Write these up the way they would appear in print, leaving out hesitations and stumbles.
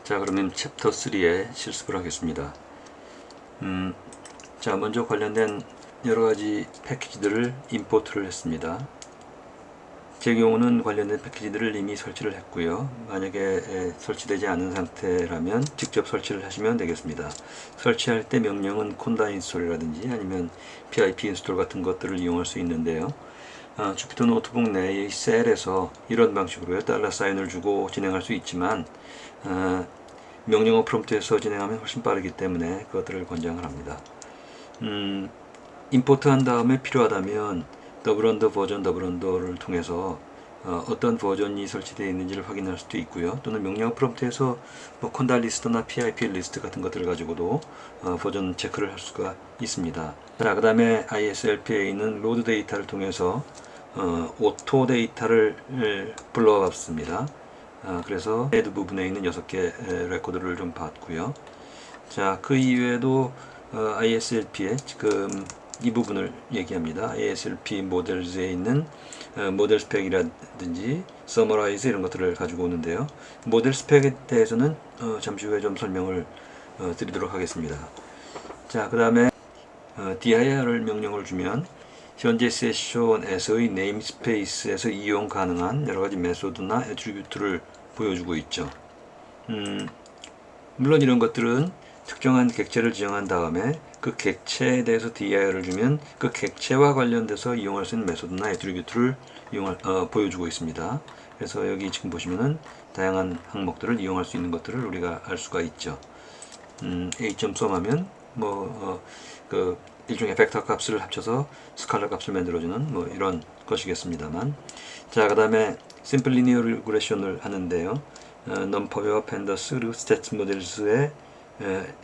자, 그러면 챕터 3에 실습을 하겠습니다. 자, 먼저 관련된 여러가지 패키지들을 임포트를 했습니다. 제 경우는 관련된 패키지들을 이미 설치를 했고요. 만약에 설치되지 않은 상태라면 직접 설치를 하시면 되겠습니다. 설치할 때 명령은 conda 인스톨이라든지 아니면 pip 인스톨 같은 것들을 이용할 수 있는데요. 주피터 노트북 내의 셀에서 이런 방식으로요. $사인을 주고 진행할 수 있지만 명령어 프롬프트에서 진행하면 훨씬 빠르기 때문에 그것들을 권장을 합니다. 임포트 한 다음에 필요하다면 더블언더 버전 더블언더를 통해서 어떤 버전이 설치되어 있는지를 확인할 수도 있고요. 또는 명령어 프롬프트에서 콘달 리스트나 PIP 리스트 같은 것들을 가지고도 버전 체크를 할 수가 있습니다. 자, 그 다음에 ISLP에 있는 로드 데이터를 통해서 오토 데이터를 불러왔습니다. 그래서 헤드 부분에 있는 6개 레코드를 좀 봤고요. 자, 그 이외에도 ISLP의 지금 이 부분을 얘기합니다. ISLP 모델즈에 있는 모델 스펙이라든지 서머라이즈 이런 것들을 가지고 오는데요. 모델 스펙에 대해서는 잠시 후에 좀 설명을 드리도록 하겠습니다. 자, 그 다음에 dir을 명령을 주면 현재 세션에서의 네임스페이스에서 이용 가능한 여러가지 메소드나 애트리뷰트를 보여주고 있죠. 물론 이런 것들은 특정한 객체를 지정한 다음에 그 객체에 대해서 dir을 주면 그 객체와 관련돼서 이용할 수 있는 메소드나 애트리뷰트를 보여주고 있습니다. 그래서 여기 지금 보시면은 다양한 항목들을 이용할 수 있는 것들을 우리가 알 수가 있죠. a.sum 하면 그 일종의 벡터 값을 합쳐서 스칼라 값을 만들어주는 이런 것이겠습니다만, 자, 그 다음에 심플 리니어 리그레션을 하는데요. 넘퍼베와 팬더스 그리고 스태츠 모델스의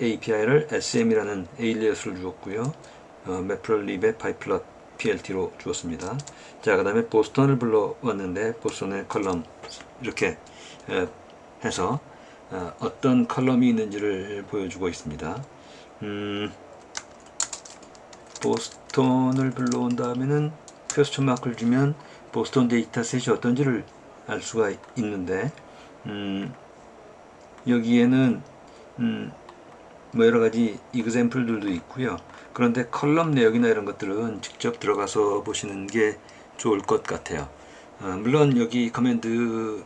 API를 SM이라는 에일리어스를 주었고요. 매프럴립의 파이플럿 PLT로 주었습니다. 자, 그 다음에 보스턴을 불러왔는데 보스턴의 컬럼 이렇게 해서 어떤 컬럼이 있는지를 보여주고 있습니다. 보스턴을 불러온 다음에는 퀘스천 마크를 주면 보스턴 데이터셋이 어떤지를 알 수가 있는데, 여기에는 여러가지 이그샘플들도 있고요. 그런데 컬럼 내역이나 이런 것들은 직접 들어가서 보시는 게 좋을 것 같아요. 물론 여기 커맨드로도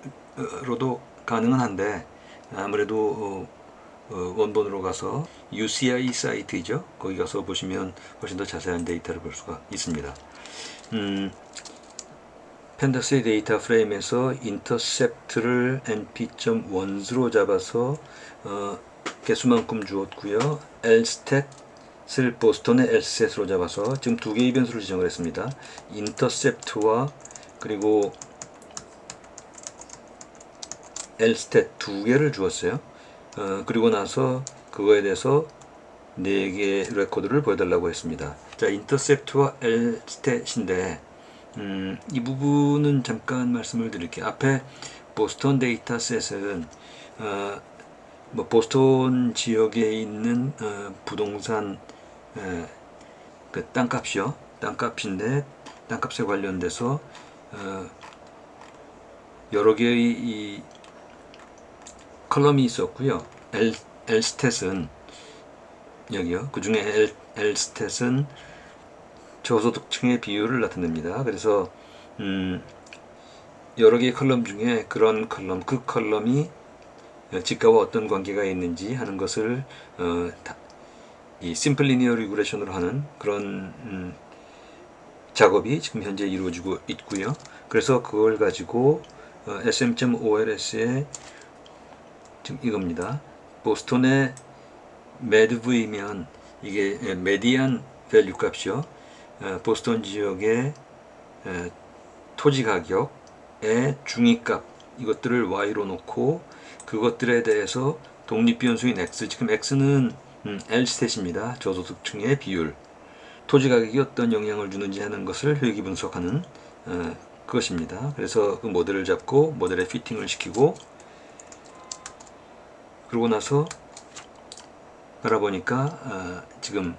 가능은 한데 아무래도 원본으로 가서 UCI 사이트이죠. 거기 가서 보시면 훨씬 더 자세한 데이터를 볼 수가 있습니다. 펜더스의 데이터 프레임에서 인터셉트를 np.1로 잡아서 개수만큼 주었고요. lstat을 보스턴의 lset으로 잡아서 지금 두 개의 변수를 지정을 했습니다. 인터셉트와 그리고 lstat 두 개를 주었어요. 그리고 나서 그거에 대해서 4개의 레코드를 보여달라고 했습니다. 자, 인터셉트와 lstat인데 이 부분은 잠깐 말씀을 드릴게요. 앞에 보스턴 데이터셋은 보스턴 지역에 있는 부동산 그 땅값이요. 땅값인데 땅값에 관련돼서 여러 개의 이 컬럼이 있었고요. lstat은 여기요. 그 중에 lstat은 저소득층의 비율을 나타냅니다. 그래서 여러 개의 컬럼 중에 그런 컬럼, 그 컬럼이 집값과 어떤 관계가 있는지 하는 것을 이 심플 리니어 리그레션으로 하는 그런 작업이 지금 현재 이루어지고 있고요. 그래서 그걸 가지고 sm.ols에 지금 이겁니다. 보스턴의 medv면 이게 메디안 밸류 값이요. 보스턴 지역의 토지 가격의 중위값 이것들을 y로 놓고 그것들에 대해서 독립변수인 x, 지금 x는 lstat입니다. 저소득층의 비율, 토지 가격이 어떤 영향을 주는지 하는 것을 효익이 분석하는 그것입니다. 그래서 그 모델을 잡고 모델에 피팅을 시키고 그러고 나서 알아보니까 지금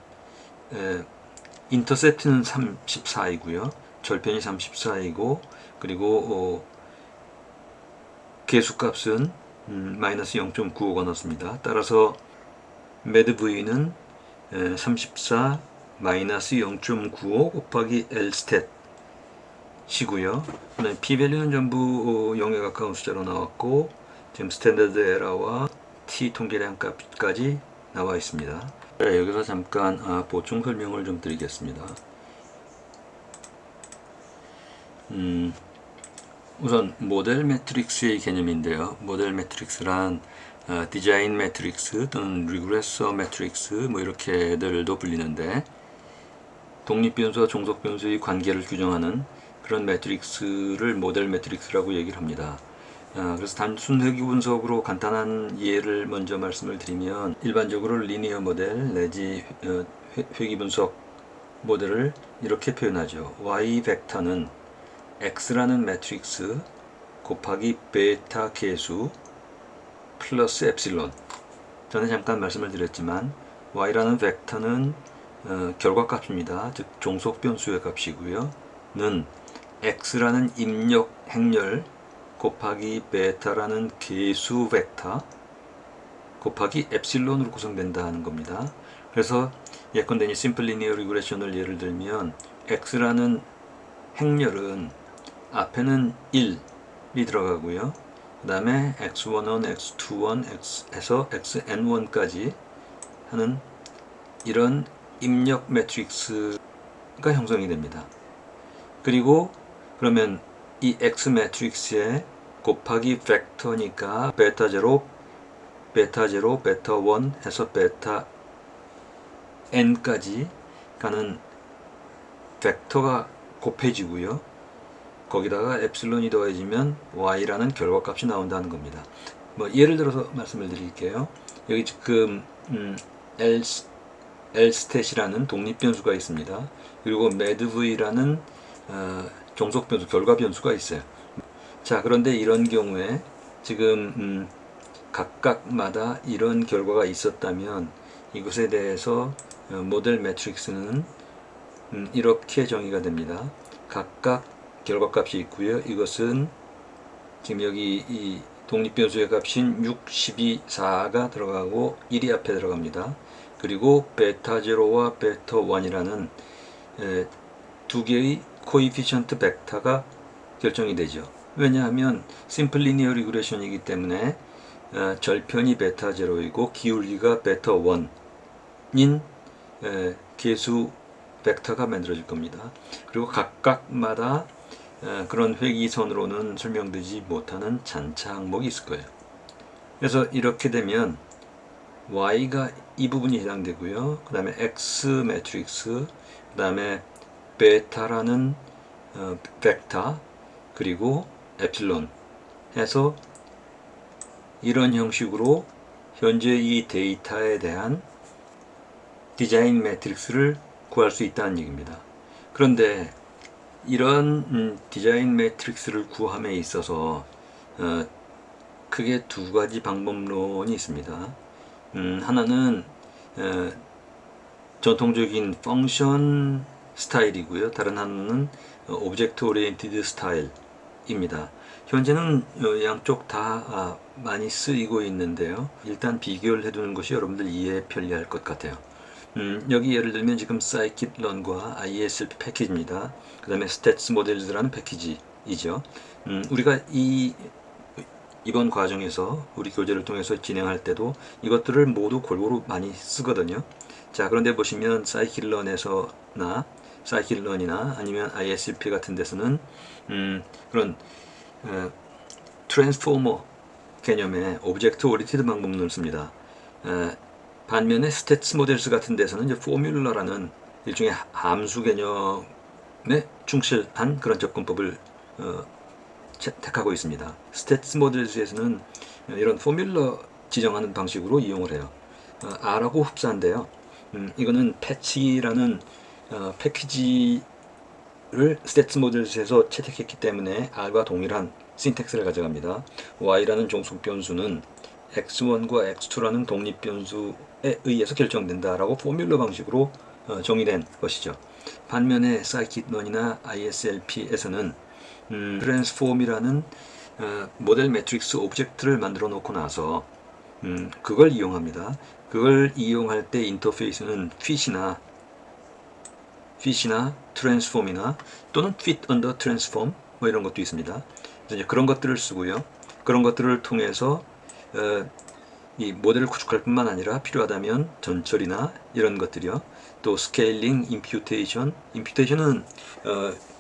인터셉트는 34이고요. 절편이 34이고 그리고 개수값은 마이너스 0.95가 넣습니다. 따라서 매드V는 34 마이너스 0.95 곱하기 Lstat 시고요. P밸류는 전부 0에 가까운 숫자로 나왔고 지금 스탠더드 에러와 T 통계량 값까지 나와 있습니다. 여기서 잠깐 보충 설명을 좀 드리겠습니다. 우선 모델 매트릭스의 개념인데요. 모델 매트릭스란 디자인 매트릭스 또는 리그레서 매트릭스 뭐 이렇게들도 불리는데 독립변수와 종속변수의 관계를 규정하는 그런 매트릭스를 모델 매트릭스라고 얘기를 합니다. 그래서 단순 회귀 분석으로 간단한 예를 먼저 말씀을 드리면 일반적으로 리니어 모델 내지 회귀 분석 모델을 이렇게 표현하죠. Y 벡터는 X라는 매트릭스 곱하기 베타 계수 플러스 엡실론. 전에 잠깐 말씀을 드렸지만 Y라는 벡터는 결과값입니다. 즉 종속 변수의 값이고요. 는 X라는 입력 행렬 곱하기 베타라는 계수 벡터 곱하기 엡실론으로 구성된다 하는 겁니다. 그래서 예컨대 심플 리니어 리그레션을 예를 들면 X라는 행렬은 앞에는 1이 들어가고요. 그 다음에 x11, x21, x에서 xn1까지 하는 이런 입력 매트릭스가 형성이 됩니다. 그리고 그러면 이 x 매트릭스에 곱하기 벡터니까 베타 0, 베타 0, 베타 1 해서 베타 n까지 가는 벡터가 곱해지고요. 거기다가 엡실론이 더해지면 y라는 결과값이 나온다는 겁니다. 뭐 예를 들어서 말씀을 드릴게요. 여기 지금 Lstat이라는 독립변수가 있습니다. 그리고 medv라는 종속변수, 결과변수가 있어요. 자, 그런데 이런 경우에 지금 각각마다 이런 결과가 있었다면 이것에 대해서 모델 매트릭스는 이렇게 정의가 됩니다. 각각 결과값이 있고요. 이것은 지금 여기 이 독립변수의 값인 6, 12, 4가 들어가고 1이 앞에 들어갑니다. 그리고 베타 0와 베타 1이라는 두 개의 코이피션트 벡터가 결정이 되죠. 왜냐하면 심플 리니어 리그레션이기 때문에 절편이 베타 0이고 기울기가 베타 1인 계수 벡터가 만들어질 겁니다. 그리고 각각마다 그런 회귀선으로는 설명되지 못하는 잔차 항목이 있을 거예요. 그래서 이렇게 되면 y가 이 부분이 해당되고요. 그 다음에 x 매트릭스, 그 다음에 베타라는 벡터, 그리고 엡실론 해서 이런 형식으로 현재 이 데이터에 대한 디자인 매트릭스를 구할 수 있다는 얘기입니다. 그런데 이런 디자인 매트릭스를 구함에 있어서 크게 두 가지 방법론이 있습니다. 하나는 전통적인 펑션 스타일이고요. 다른 하나는 오브젝트 오리엔티드 스타일입니다. 현재는 양쪽 다 많이 쓰이고 있는데요. 일단 비교를 해두는 것이 여러분들 이해에 편리할 것 같아요. 여기 예를 들면 지금 scikit-learn과 ISLP 패키지입니다. 그 다음에 stats models라는 패키지이죠. 우리가 이번 과정에서 우리 교재를 통해서 진행할 때도 이것들을 모두 골고루 많이 쓰거든요. 자, 그런데 보시면 scikit-learn에서나 scikit-learn이나 아니면 ISLP 같은 데서는 그런 트랜스포머 개념의 오브젝트 오리엔티드 방법론을 씁니다. 반면에 스태츠 모델스 같은 데서는 이제 포뮬러라는 일종의 함수 개념에 충실한 그런 접근법을 택하고 있습니다. 스태츠 모델스에서는 이런 포뮬러 지정하는 방식으로 이용을 해요. R하고 흡사한데요. 이거는 패치라는 패키지를 스태츠 모델스에서 채택했기 때문에 R과 동일한 신텍스를 가져갑니다. Y라는 종속 변수는 x1과 x2라는 독립 변수에 의해서 결정된다라고 포뮬러 방식으로 정의된 것이죠. 반면에 scikit-learn이나 ISLP에서는 트랜스폼이라는 모델 매트릭스 오브젝트를 만들어 놓고 나서 그걸 이용합니다. 그걸 이용할 때 인터페이스는 fit이나 transform이나 또는 fit under transform 뭐 이런 것도 있습니다. 그래서 이제 그런 것들을 쓰고요. 그런 것들을 통해서 이 모델을 구축할 뿐만 아니라 필요하다면 전처리나 이런 것들이요. 또 스케일링, 임퓨테이션은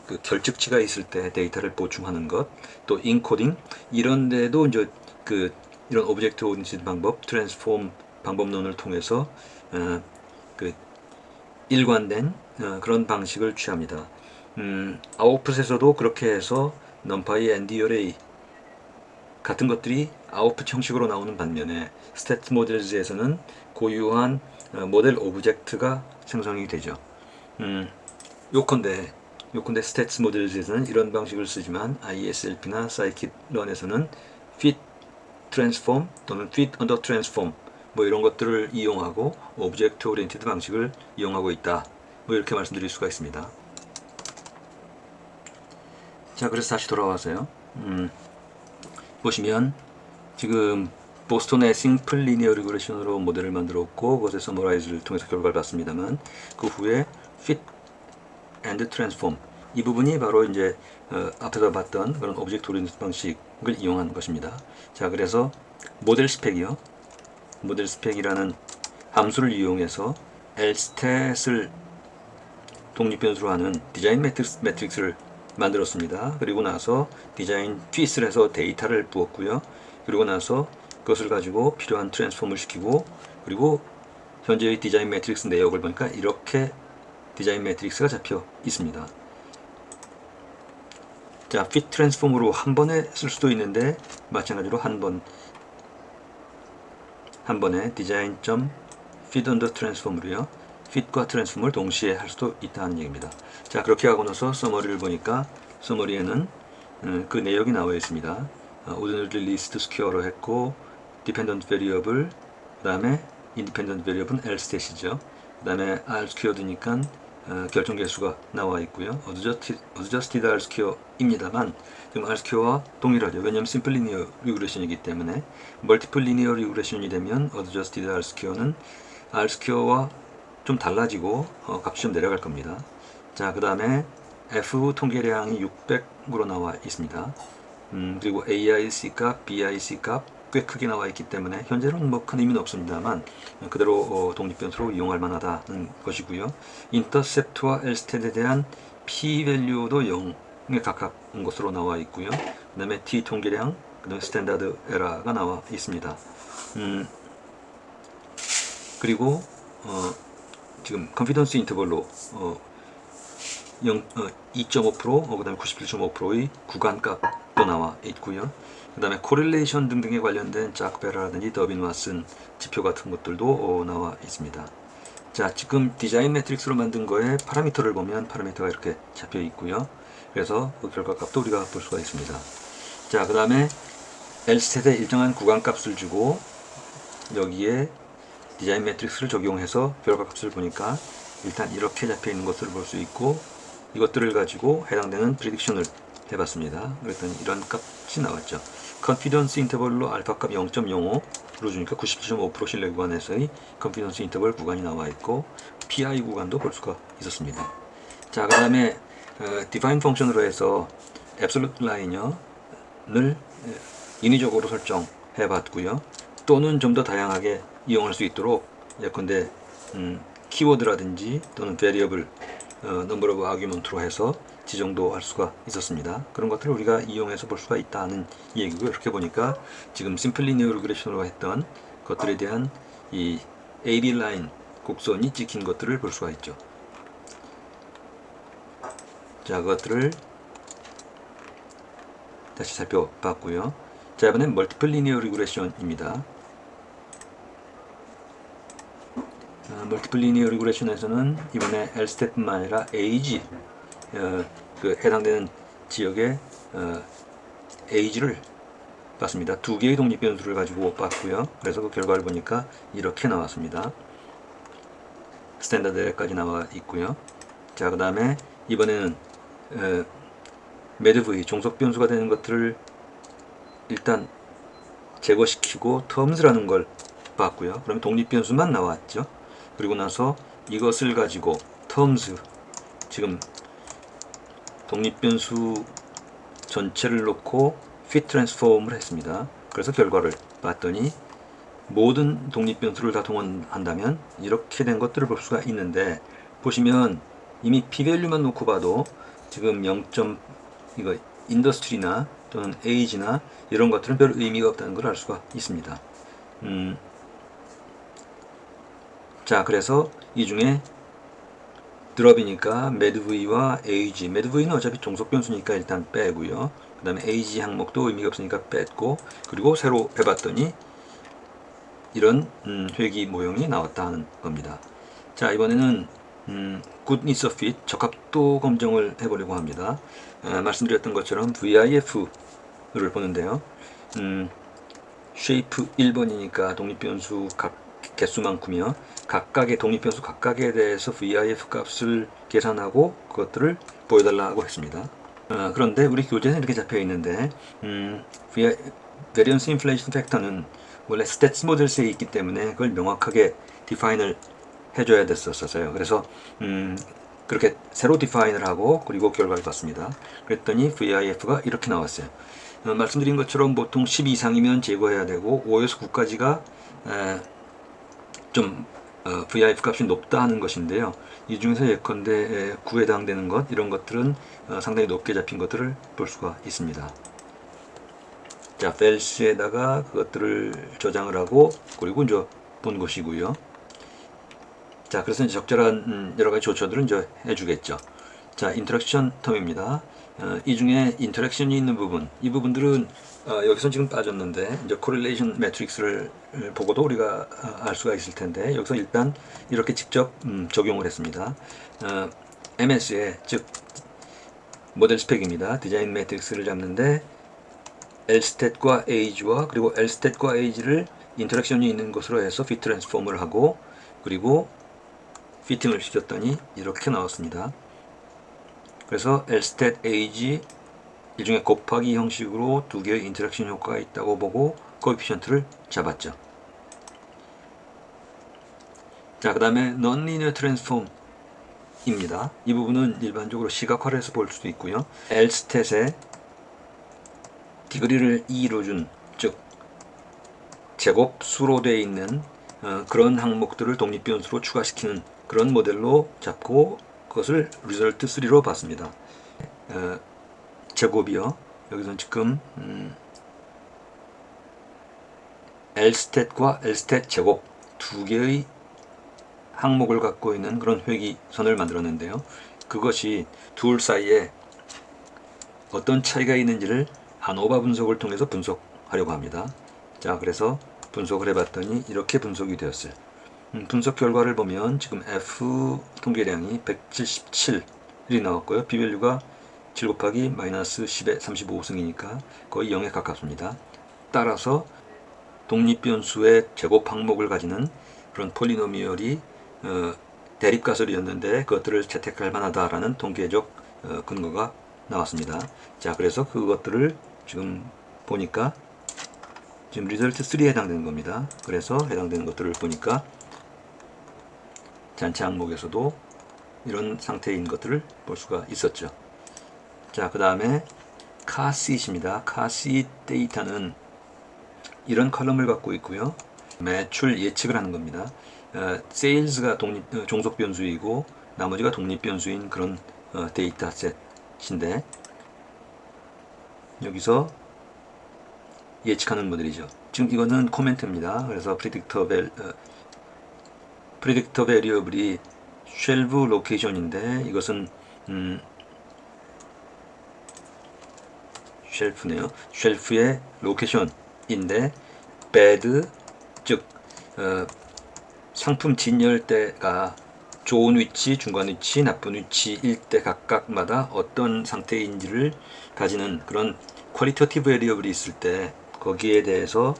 그 결측치가 있을 때 데이터를 보충하는 것, 또 인코딩 이런 데도 이제 그 이런 오브젝트 오리엔티드 방법, 트랜스폼 방법론을 통해서 그 일관된 그런 방식을 취합니다. 아웃풋에서도 그렇게 해서 numpy, ND-array 같은 것들이 아웃풋 형식으로 나오는 반면에 스태트 모델즈에서는 고유한 모델 오브젝트가 생성이 되죠. 요컨대 스태트 모델즈에서는 이런 방식을 쓰지만 ISLP나 scikit-learn에서는 fit transform 또는 fit under transform 뭐 이런 것들을 이용하고 오브젝트 오리엔티드 방식을 이용하고 있다. 뭐 이렇게 말씀드릴 수가 있습니다. 자, 그래서 다시 돌아와서요. 보시면 지금 보스턴의 심플 리니어 리그레션으로 모델을 만들었고 그것의 서머라이즈를 통해서 결과를 봤습니다만 그 후에 fit and transform 이 부분이 바로 이제 앞에서 봤던 그런 오브젝트 오리엔티드 방식을 이용한 것입니다. 자, 그래서 모델 스펙이라는 함수를 이용해서 lstat을 독립변수로 하는 디자인 매트릭스를 만들었습니다. 그리고 나서 디자인 트윗을 해서 데이터를 부었고요. 그리고 나서 그것을 가지고 필요한 트랜스폼을 시키고 그리고 현재의 디자인 매트릭스 내역을 보니까 이렇게 디자인 매트릭스가 잡혀 있습니다. 자, fit 트랜스폼으로 한 번에 쓸 수도 있는데 마찬가지로 한 번에 design.fit under transform으로요. fit과 transform을 동시에 할 수도 있다는 얘기입니다. 자, 그렇게 하고 나서 서머리를 보니까 서머리에는 그 내역이 나와 있습니다. ordinary list square로 했고 dependent variable 그 다음에 independent variable은 lstat이죠. 그 다음에 r squared니까 결정 개수가 나와 있고요. adjusted r square입니다만 지금 r square와 동일하죠. 왜냐하면 simple linear regression이기 때문에 multiple linear regression이 되면 adjusted r square는 r square와 좀 달라지고 값이 좀 내려갈 겁니다. 자, 그 다음에 f 통계량이 600으로 나와 있습니다. 그리고 AIC 값, BIC 값 꽤 크게 나와 있기 때문에 현재는 뭐 큰 의미는 없습니다만 그대로 독립변수로 이용할 만하다는 것이고요. 인터셉트와 엘스탯에 대한 p-밸류도 0에 가까운 것으로 나와 있고요. 그 다음에 t 통계량, 그 다음에 스탠다드 에러가 나와 있습니다. 그리고 지금 컨피던스 인터벌로 2.5%, 그 다음에 97.5%의 구간값도 나와 있고요. 그 다음에 코릴레이션 등등에 관련된 짝베라라든지 더빈 왓슨 지표 같은 것들도 나와 있습니다. 자, 지금 디자인 매트릭스로 만든 거에 파라미터를 보면 파라미터가 이렇게 잡혀 있고요. 그래서 그 결과값도 우리가 볼 수가 있습니다. 자, 그 다음에 lstat에 일정한 구간값을 주고 여기에 디자인 매트릭스를 적용해서 결과값을 보니까 일단 이렇게 잡혀 있는 것들을 볼 수 있고 이것들을 가지고 해당되는 프리딕션을 해봤습니다. 그랬더니 이런 값이 나왔죠. 컨피던스 인터벌로 알파값 0.05로 주니까 97.5% 신뢰 구간에서의 컨피던스 인터벌 구간이 나와 있고 PI 구간도 볼 수가 있었습니다. 자, 그 다음에 define 펑션으로 해서 absolute line을 인위적으로 설정해 봤고요. 또는 좀 더 다양하게 이용할 수 있도록 예컨대 키워드라든지 또는 variable number of argument로 해서 지정도 할 수가 있었습니다. 그런 것들을 우리가 이용해서 볼 수가 있다는 얘기고요. 이렇게 보니까 지금 심플 리니어 리그레션으로 했던 것들에 대한 이 AB 라인 곡선이 찍힌 것들을 볼 수가 있죠. 자, 그것들을 다시 살펴봤고요. 자, 이번엔 멀티플 리니어 리그레션입니다. 멀티플 리니어 리그레션에서는 이번에 lstat뿐만 아니라 age 그 해당되는 지역의 age를 봤습니다. 두 개의 독립 변수를 가지고 봤고요. 그래서 그 결과를 보니까 이렇게 나왔습니다. 스탠다드 에러까지 나와 있고요. 자, 그 다음에 이번에는 매드V 종속 변수가 되는 것들을 일단 제거시키고 terms라는 걸 봤고요. 그럼 독립변수만 나왔죠. 그리고 나서 이것을 가지고 terms, 지금 독립변수 전체를 놓고 fit transform을 했습니다. 그래서 결과를 봤더니 모든 독립변수를 다 동원한다면 이렇게 된 것들을 볼 수가 있는데, 보시면 이미 p-value만 놓고 봐도 지금 0. 이거 인더스트리나 또는 에이지나 이런 것들은 별 의미가 없다는 걸 알 수가 있습니다. 자, 그래서 이 중에 드롭이니까 medV와 age, medV는 어차피 종속 변수니까 일단 빼고요. 그 다음에 age 항목도 의미가 없으니까 뺐고, 그리고 새로 해봤더니 이런 회귀 모형이 나왔다 하는 겁니다. 자, 이번에는 goodness of fit, 적합도 검정을 해보려고 합니다. 말씀드렸던 것처럼 VIF를 보는데요. shape 1번이니까 독립변수 각 개수만큼이요. 각각의 독립변수 각각에 대해서 VIF 값을 계산하고 그것들을 보여달라고 했습니다. 그런데 우리 교재는 이렇게 잡혀 있는데 variance inflation factor는 원래 stats 모델스에 있기 때문에 그걸 명확하게 디파인을 해줘야 됐었어요. 그래서 그렇게 새로 디파인을 하고 그리고 결과를 봤습니다. 그랬더니 VIF가 이렇게 나왔어요. 말씀드린 것처럼 보통 10 이상이면 제거해야 되고 5에서 9까지가 좀 VIF 값이 높다 하는 것인데요. 이 중에서 예컨대 9에 해당되는 것, 이런 것들은 상당히 높게 잡힌 것들을 볼 수가 있습니다. 자, 펠스에다가 그것들을 저장을 하고 그리고 이제 본 것이고요. 자, 그래서 이제 적절한 여러 가지 조처들은 이제 해주겠죠. 자, 인터랙션 텀입니다. 이 중에 인터랙션이 있는 부분, 이 부분들은 여기서 지금 빠졌는데 이제 코릴레이션 매트릭스를 보고도 우리가 알 수가 있을 텐데, 여기서 일단 이렇게 직접 적용을 했습니다. MS에, 즉 모델 스펙입니다. 디자인 매트릭스를 잡는데 LStat과 age와 그리고 LStat과 age를 인터랙션이 있는 것으로 해서 fit 트랜스폼을 하고 그리고 피팅을 시켰더니 이렇게 나왔습니다. 그래서 LStat age 일종의 곱하기 형식으로 두 개의 인터랙션 효과가 있다고 보고 코에피션트를 잡았죠. 자, 그 다음에 non-linear transform입니다. 이 부분은 일반적으로 시각화를 해서 볼 수도 있고요. LStat에 디그리를 2로 준, 즉 제곱수로 되어 있는 그런 항목들을 독립변수로 추가시키는 그런 모델로 잡고 그것을 리설트 3로 봤습니다. 제곱이요. 여기서는 지금 LStat과 LStat 제곱 두 개의 항목을 갖고 있는 그런 회귀선을 만들었는데요. 그것이 둘 사이에 어떤 차이가 있는지를 아노바 분석을 통해서 분석하려고 합니다. 자, 그래서 분석을 해봤더니 이렇게 분석이 되었어요. 분석 결과를 보면 지금 F 통계량이 177이 나왔고요. P-value가 7 곱하기 마이너스 10의 35승이니까 거의 0에 가깝습니다. 따라서 독립변수의 제곱 항목을 가지는 그런 폴리노미얼이 대립가설이었는데 그것들을 채택할 만하다라는 통계적 근거가 나왔습니다. 자, 그래서 그것들을 지금 보니까 지금 리설트 3에 해당되는 겁니다. 그래서 해당되는 것들을 보니까 전체 항목에서도 이런 상태인 것들을 볼 수가 있었죠. 자, 그 다음에 카시트입니다. 카시트 데이터는 이런 컬럼을 갖고 있고요. 매출 예측을 하는 겁니다. 세일즈가 종속 변수이고 나머지가 독립 변수인 그런 데이터셋인데 여기서 예측하는 모델이죠. 지금 이거는 코멘트입니다. 그래서 프리딕터 베리어블이 쉘브 로케이션인데 이것은 쉘프네요. 쉘프의 로케이션인데 배드, 즉 상품 진열 때가 좋은 위치, 중간 위치, 나쁜 위치일 때 각각마다 어떤 상태인지를 가지는 그런 퀄리터티브 베리어블이 있을 때 거기에 대해서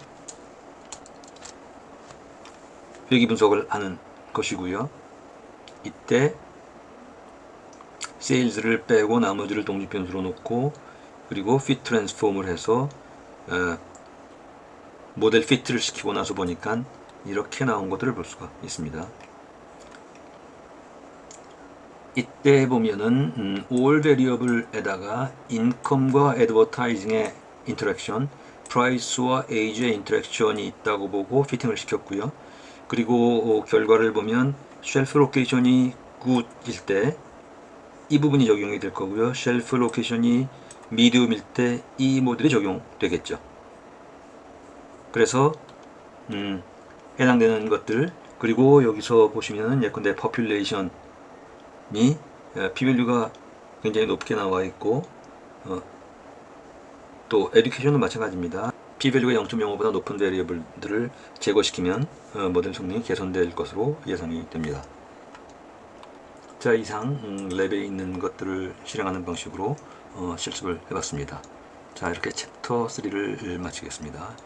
회귀 분석을 하는 것이고요. 이때 세일즈를 빼고 나머지를 독립변수로 놓고 그리고 fit 트랜스폼을 해서 모델 피트를 시키고 나서 보니까 이렇게 나온 것들을 볼 수가 있습니다. 이때 보면은 all variable에다가 income과 advertising의 interaction, price와 age의 interaction이 있다고 보고 피팅을 시켰고요. 그리고 결과를 보면 shelf location이 good일 때 이 부분이 적용이 될 거고요. shelf location이 medium일 때 이 모델이 적용되겠죠. 그래서 해당되는 것들, 그리고 여기서 보시면은 예컨대 population이 p-value가 굉장히 높게 나와 있고 또 education은 마찬가지입니다. p-value가 0.05보다 높은 베리어블들을 제거시키면 모델 성능이 개선될 것으로 예상이 됩니다. 자, 이상 랩에 있는 것들을 실행하는 방식으로 실습을 해봤습니다. 자, 이렇게 챕터 3를 마치겠습니다.